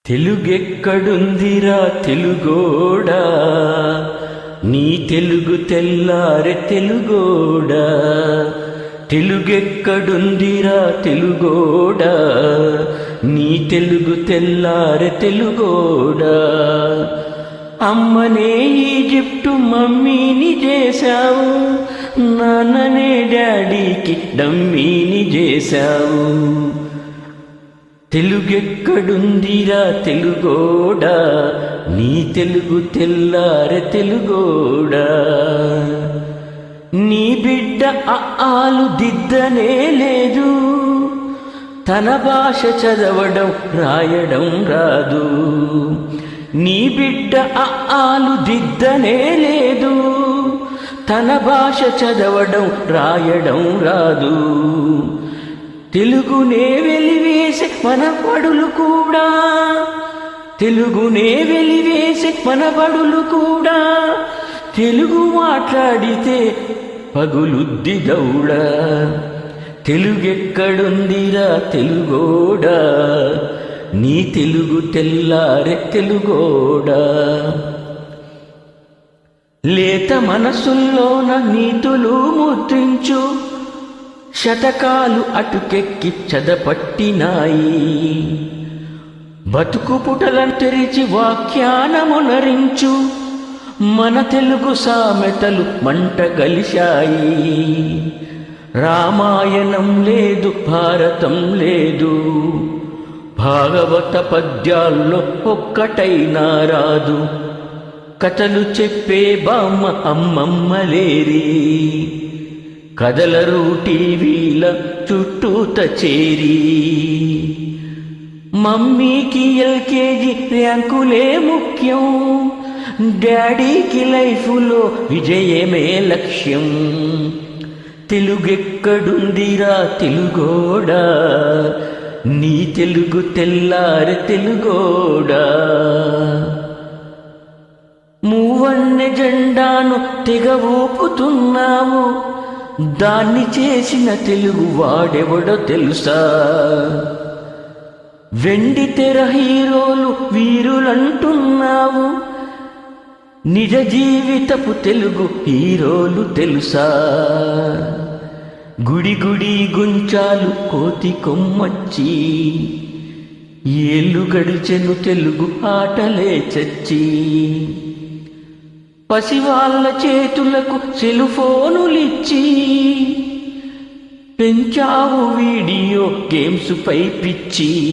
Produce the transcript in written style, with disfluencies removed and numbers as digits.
తెలుగెక్కడుందిరా తెలుగోడా, నీ తెలుగు తెల్లారె తెలుగోడా. తెలుగెక్కడుందిరా తెలుగోడా, నీ తెలుగు తెల్లారె తెలుగోడా. అమ్మనే ఈజిప్టు మమ్మీని చేశావు, నాన్ననే డాడీకి డమ్మీని చేశావు. తెలుగెక్కడుందిరా తెలుగోడా, నీ తెలుగు తెల్లారె తెలుగోడా. నీ బిడ్డ ఆలు దిద్దనే లేదు, తన భాష చదవడం రాయడం రాదు. నీ బిడ్డ ఆలు దిద్దనే లేదు, తన భాష చదవడం రాయడం రాదు. తెలుగునే వెలివేసే మన బడులు కూడా, తెలుగునే వెలివేసే మన బడులు కూడా. తెలుగు మాట్లాడితే పగులుద్ది దౌడ. తెలుగెక్కడుందిరా తెలుగోడా, నీ తెలుగు తెల్లారె తెలుగోడా. లేత మనసుల్లోన నీతులు ముద్రించు, శతకాలు అటుకెక్కి చదపట్టినాయి. బతుకు పుటలను తెరిచి వాక్యానమునరించు, మన తెలుగు సామెతలు మంట కలిశాయి. రామాయణం లేదు, భారతం లేదు, భాగవత పద్యాల్లో ఒక్కటైనా రాదు. కథలు చెప్పే బామ్మ అమ్మమ్మ లేరి, కథలరు టీవీల చుట్టూత చేరి. మమ్మీకి ఎల్కేజీ ర్యాంకులే ముఖ్యం, డాడీకి లైఫ్లో విజయమే లక్ష్యం. తెలుగెక్కడుందిరా తెలుగోడా, నీ తెలుగు తెల్లారె తెలుగోడా. మూవన్నె జెండాను తెగ ఊపుతున్నావు, దాన్ని చేసిన తెలుగు వాడెవడో తెలుసా? వెండి తెర హీరోలు వీరులంటున్నావు, నిజ జీవితపు తెలుగు హీరోలు తెలుసా? గుడి గుడి గుంచాలు కోతి కొమ్మచ్చి, ఏళ్ళు గడిచెను తెలుగు ఆటలే చచ్చి. పసివాళ్ళ చేతులకు సెలుఫోనులిచ్చి, పెంచావు వీడియో గేమ్స్ పై పిచ్చి.